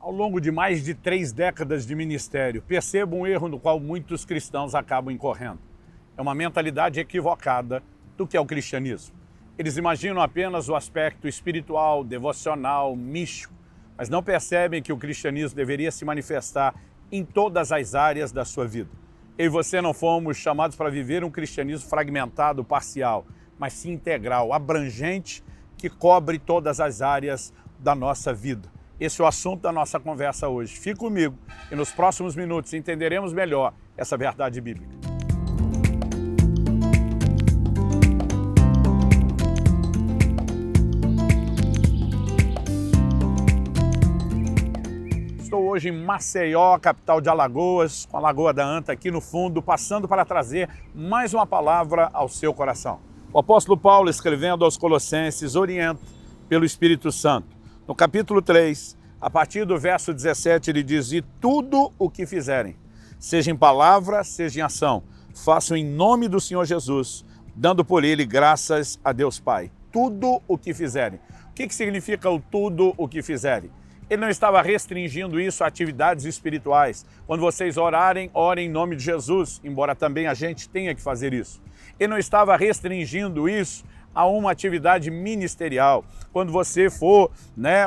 Ao longo de mais de 3 décadas de ministério, percebo um erro no qual muitos cristãos acabam incorrendo. É uma mentalidade equivocada do que é o cristianismo. Eles imaginam apenas o aspecto espiritual, devocional, místico, mas não percebem que o cristianismo deveria se manifestar em todas as áreas da sua vida. Eu e você não fomos chamados para viver um cristianismo fragmentado, parcial, mas sim integral, abrangente, que cobre todas as áreas da nossa vida. Esse é o assunto da nossa conversa hoje. Fique comigo e nos próximos minutos entenderemos melhor essa verdade bíblica. Estou hoje em Maceió, capital de Alagoas, com a Lagoa da Anta aqui no fundo, passando para trazer mais uma palavra ao seu coração. O apóstolo Paulo, escrevendo aos Colossenses, orienta pelo Espírito Santo. No capítulo 3, a partir do verso 17, ele diz: "E tudo o que fizerem, seja em palavra, seja em ação, façam em nome do Senhor Jesus, dando por ele graças a Deus Pai." Tudo o que fizerem. O que significa o tudo o que fizerem? Ele não estava restringindo isso a atividades espirituais. Quando vocês orarem, orem em nome de Jesus, embora também a gente tenha que fazer isso. Ele não estava restringindo isso a uma atividade ministerial. Quando você for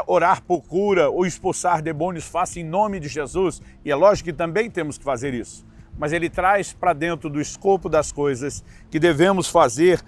orar por cura ou expulsar demônios, faça em nome de Jesus. E é lógico que também temos que fazer isso. Mas ele traz para dentro do escopo das coisas que devemos fazer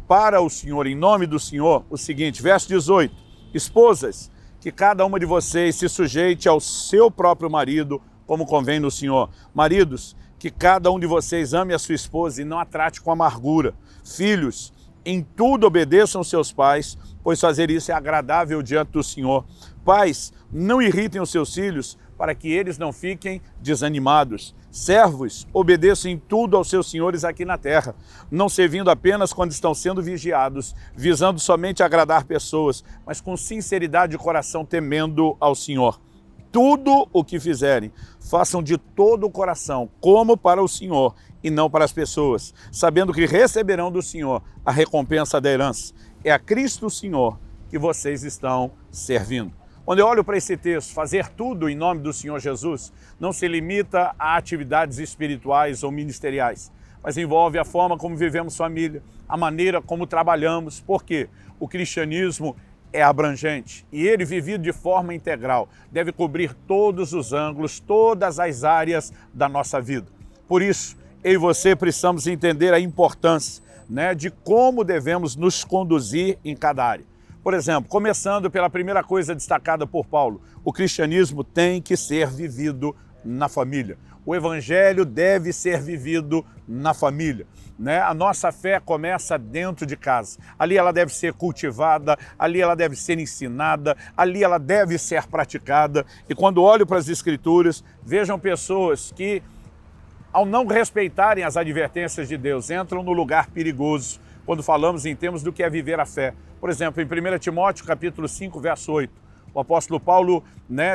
para o Senhor, em nome do Senhor, o seguinte, verso 18. "Esposas, que cada uma de vocês se sujeite ao seu próprio marido, como convém no Senhor. Maridos, que cada um de vocês ame a sua esposa e não a trate com amargura. Filhos, em tudo obedeçam seus pais, pois fazer isso é agradável diante do Senhor. Pais, não irritem os seus filhos, para que eles não fiquem desanimados. Servos, obedeçam em tudo aos seus senhores aqui na terra, não servindo apenas quando estão sendo vigiados, visando somente agradar pessoas, mas com sinceridade de coração, temendo ao Senhor. Tudo o que fizerem, façam de todo o coração, como para o Senhor, e não para as pessoas, sabendo que receberão do Senhor a recompensa da herança. É a Cristo Senhor que vocês estão servindo." Quando eu olho para esse texto, fazer tudo em nome do Senhor Jesus não se limita a atividades espirituais ou ministeriais, mas envolve a forma como vivemos família, a maneira como trabalhamos, porque o cristianismo é abrangente e ele, vivido de forma integral, deve cobrir todos os ângulos, todas as áreas da nossa vida. Por isso, eu e você precisamos entender a importância de como devemos nos conduzir em cada área. Por exemplo, começando pela primeira coisa destacada por Paulo, o cristianismo tem que ser vivido na família. O evangelho deve ser vivido na família. A nossa fé começa dentro de casa. Ali ela deve ser cultivada, ali ela deve ser ensinada, ali ela deve ser praticada. E quando olho para as Escrituras, vejam pessoas que, ao não respeitarem as advertências de Deus, entram no lugar perigoso quando falamos em termos do que é viver a fé. Por exemplo, em 1 Timóteo, capítulo 5, verso 8, o apóstolo Paulo,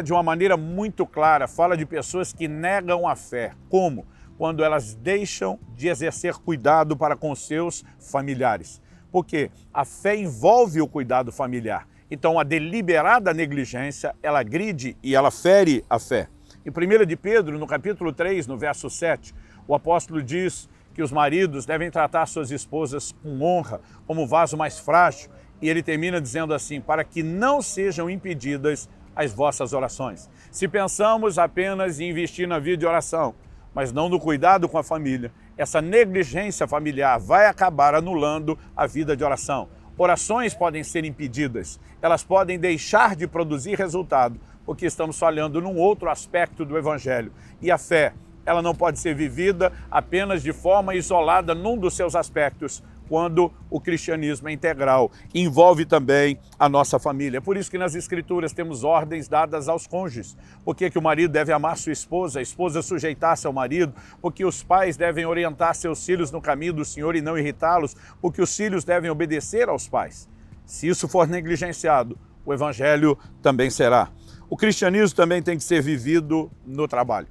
de uma maneira muito clara, fala de pessoas que negam a fé. Como? Quando elas deixam de exercer cuidado para com seus familiares. Porque a fé envolve o cuidado familiar. Então, a deliberada negligência, ela agride e ela fere a fé. Em 1 de Pedro, no capítulo 3, no verso 7, o apóstolo diz que os maridos devem tratar suas esposas com honra, como vaso mais frágil. E ele termina dizendo assim: "Para que não sejam impedidas as vossas orações." Se pensamos apenas em investir na vida de oração, mas não no cuidado com a família, essa negligência familiar vai acabar anulando a vida de oração. Orações podem ser impedidas, elas podem deixar de produzir resultado, porque estamos falhando num outro aspecto do evangelho. E a fé, ela não pode ser vivida apenas de forma isolada num dos seus aspectos, quando o cristianismo é integral, envolve também a nossa família. É por isso que nas Escrituras temos ordens dadas aos cônjuges. Por que o marido deve amar sua esposa, a esposa sujeitar-se ao marido, porque os pais devem orientar seus filhos no caminho do Senhor e não irritá-los, porque os filhos devem obedecer aos pais. Se isso for negligenciado, o evangelho também será. O cristianismo também tem que ser vivido no trabalho.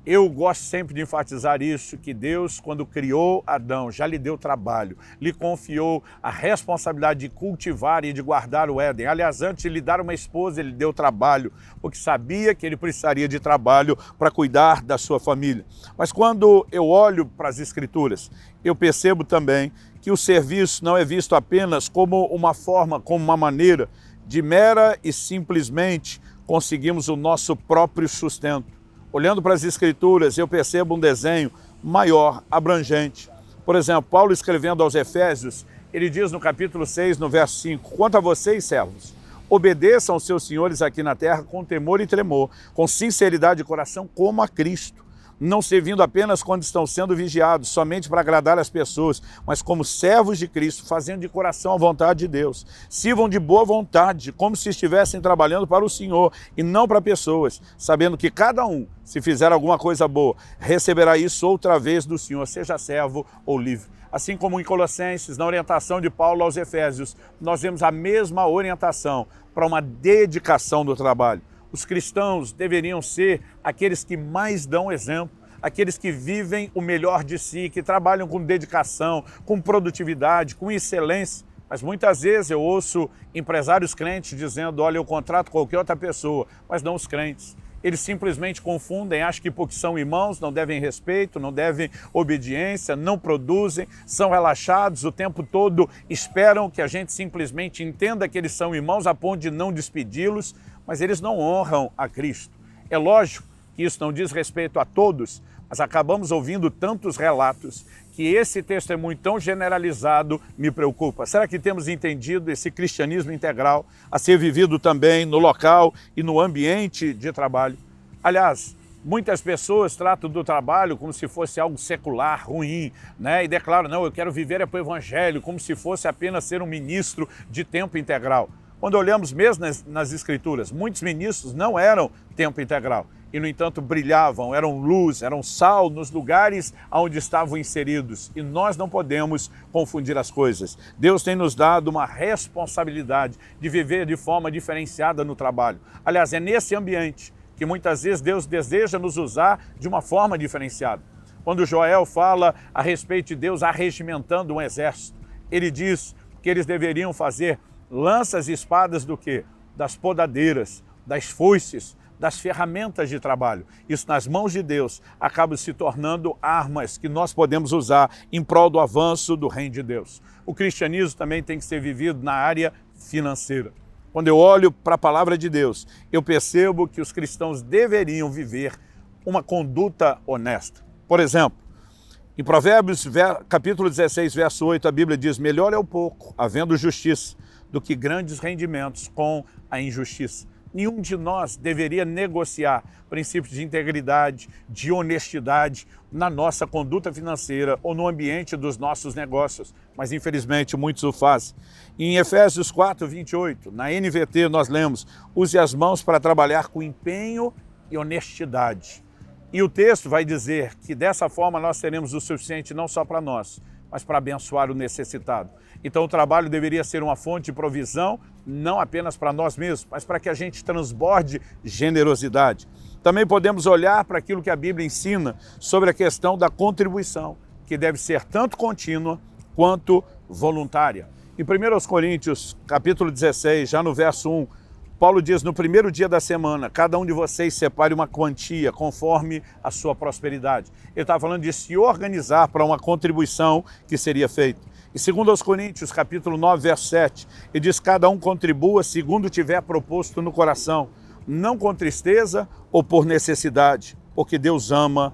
Eu gosto sempre de enfatizar isso, que Deus, quando criou Adão, já lhe deu trabalho, lhe confiou a responsabilidade de cultivar e de guardar o Éden. Aliás, antes de lhe dar uma esposa, ele deu trabalho, porque sabia que ele precisaria de trabalho para cuidar da sua família. Mas quando eu olho para as Escrituras, eu percebo também que o serviço não é visto apenas como uma forma, como uma maneira de mera e simplesmente conseguirmos o nosso próprio sustento. Olhando para as Escrituras, eu percebo um desenho maior, abrangente. Por exemplo, Paulo escrevendo aos Efésios, ele diz no capítulo 6, no verso 5, quanto a vocês, servos, obedeçam aos seus senhores aqui na terra com temor e tremor, com sinceridade de coração, como a Cristo, não servindo apenas quando estão sendo vigiados, somente para agradar as pessoas, mas como servos de Cristo, fazendo de coração a vontade de Deus. Sirvam de boa vontade, como se estivessem trabalhando para o Senhor e não para pessoas, sabendo que cada um, se fizer alguma coisa boa, receberá isso outra vez do Senhor, seja servo ou livre. Assim como em Colossenses, na orientação de Paulo aos Efésios, nós vemos a mesma orientação para uma dedicação do trabalho. Os cristãos deveriam ser aqueles que mais dão exemplo, aqueles que vivem o melhor de si, que trabalham com dedicação, com produtividade, com excelência. Mas muitas vezes eu ouço empresários crentes dizendo, olha, eu contrato qualquer outra pessoa, mas não os crentes. Eles simplesmente confundem, acham que porque são irmãos não devem respeito, não devem obediência, não produzem, são relaxados o tempo todo, esperam que a gente simplesmente entenda que eles são irmãos a ponto de não despedi-los, mas eles não honram a Cristo. É lógico que isso não diz respeito a todos, mas acabamos ouvindo tantos relatos que esse testemunho tão generalizado me preocupa. Será que temos entendido esse cristianismo integral a ser vivido também no local e no ambiente de trabalho? Aliás, muitas pessoas tratam do trabalho como se fosse algo secular, ruim, né? E declaram, não, eu quero viver para o evangelho, como se fosse apenas ser um ministro de tempo integral. Quando olhamos mesmo nas Escrituras, muitos ministros não eram tempo integral e, no entanto, brilhavam, eram luz, eram sal nos lugares onde estavam inseridos. E nós não podemos confundir as coisas. Deus tem nos dado uma responsabilidade de viver de forma diferenciada no trabalho. Aliás, é nesse ambiente que muitas vezes Deus deseja nos usar de uma forma diferenciada. Quando Joel fala a respeito de Deus arregimentando um exército, ele diz que eles deveriam fazer lanças e espadas do quê? Das podadeiras, das foices, das ferramentas de trabalho. Isso nas mãos de Deus acaba se tornando armas que nós podemos usar em prol do avanço do reino de Deus. O cristianismo também tem que ser vivido na área financeira. Quando eu olho para a palavra de Deus, eu percebo que os cristãos deveriam viver uma conduta honesta. Por exemplo, em Provérbios, capítulo 16, verso 8, a Bíblia diz, melhor é o pouco, havendo justiça, do que grandes rendimentos com a injustiça. Nenhum de nós deveria negociar princípios de integridade, de honestidade na nossa conduta financeira ou no ambiente dos nossos negócios, mas infelizmente muitos o fazem. Em Efésios 4, 28, na NVT nós lemos, use as mãos para trabalhar com empenho e honestidade. E o texto vai dizer que dessa forma nós teremos o suficiente não só para nós, mas para abençoar o necessitado. Então o trabalho deveria ser uma fonte de provisão, não apenas para nós mesmos, mas para que a gente transborde generosidade. Também podemos olhar para aquilo que a Bíblia ensina sobre a questão da contribuição, que deve ser tanto contínua quanto voluntária. Em 1 Coríntios, capítulo 16, já no verso 1, Paulo diz, no primeiro dia da semana, cada um de vocês separe uma quantia conforme a sua prosperidade. Ele está falando de se organizar para uma contribuição que seria feita. E 2 Coríntios, capítulo 9, verso 7, ele diz, cada um contribua segundo tiver proposto no coração, não com tristeza ou por necessidade, porque Deus ama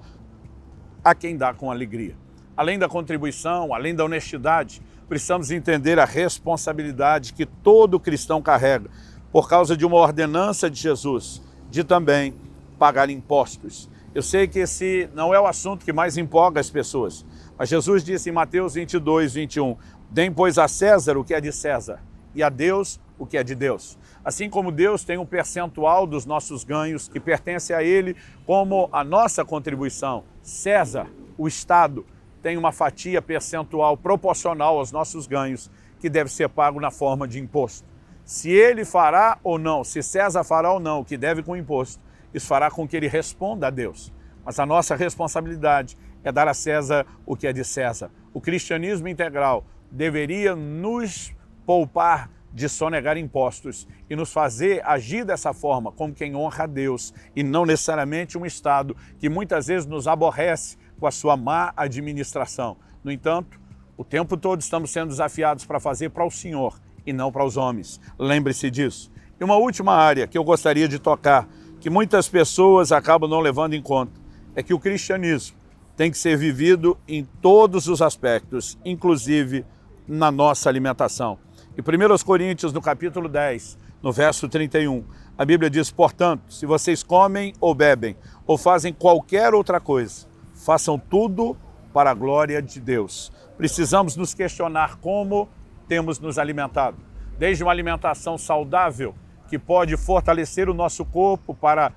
a quem dá com alegria. Além da contribuição, além da honestidade, precisamos entender a responsabilidade que todo cristão carrega, por causa de uma ordenança de Jesus, de também pagar impostos. Eu sei que esse não é o assunto que mais empolga as pessoas, mas Jesus disse em Mateus 22, 21, deem, pois, a César o que é de César e a Deus o que é de Deus. Assim como Deus tem um percentual dos nossos ganhos que pertence a Ele como a nossa contribuição, César, o Estado, tem uma fatia percentual proporcional aos nossos ganhos que deve ser pago na forma de imposto. Se ele fará ou não, se César fará ou não o que deve com o imposto, isso fará com que ele responda a Deus. mas a nossa responsabilidade é dar a César o que é de César. O cristianismo integral deveria nos poupar de sonegar impostos e nos fazer agir dessa forma como quem honra a Deus e não necessariamente um Estado que muitas vezes nos aborrece com a sua má administração. No entanto, o tempo todo estamos sendo desafiados para fazer para o Senhor e não para os homens. Lembre-se disso. E uma última área que eu gostaria de tocar, que muitas pessoas acabam não levando em conta, é que o cristianismo tem que ser vivido em todos os aspectos, inclusive na nossa alimentação. Em 1 Coríntios, no capítulo 10, no verso 31, a Bíblia diz: portanto, se vocês comem ou bebem, ou fazem qualquer outra coisa, façam tudo para a glória de Deus. Precisamos nos questionar como temos nos alimentado. Desde uma alimentação saudável, que pode fortalecer o nosso corpo para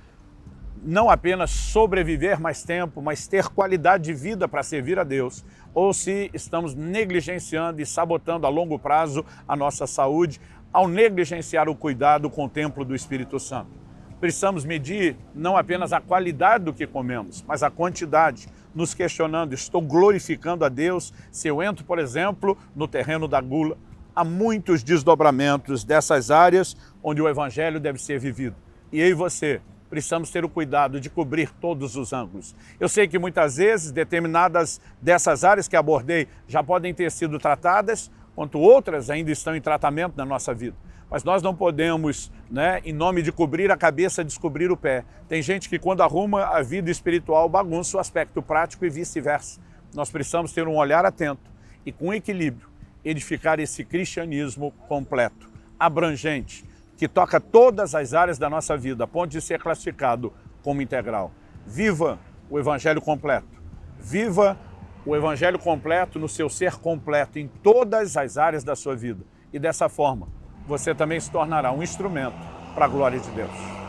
não apenas sobreviver mais tempo, mas ter qualidade de vida para servir a Deus, ou se estamos negligenciando e sabotando a longo prazo a nossa saúde, ao negligenciar o cuidado com o templo do Espírito Santo. Precisamos medir não apenas a qualidade do que comemos, mas a quantidade, nos questionando: estou glorificando a Deus se eu entro, por exemplo, no terreno da gula? Há muitos desdobramentos dessas áreas onde o Evangelho deve ser vivido. E eu e você precisamos ter o cuidado de cobrir todos os ângulos. Eu sei que muitas vezes determinadas dessas áreas que abordei já podem ter sido tratadas, enquanto outras ainda estão em tratamento na nossa vida. Mas nós não podemos, em nome de cobrir a cabeça, descobrir o pé. Tem gente que quando arruma a vida espiritual bagunça o aspecto prático e vice-versa. Nós precisamos ter um olhar atento e com equilíbrio edificar esse cristianismo completo, abrangente, que toca todas as áreas da nossa vida, a ponto de ser classificado como integral. Viva o Evangelho completo. Viva o Evangelho completo no seu ser completo, em todas as áreas da sua vida. E dessa forma, você também se tornará um instrumento para a glória de Deus.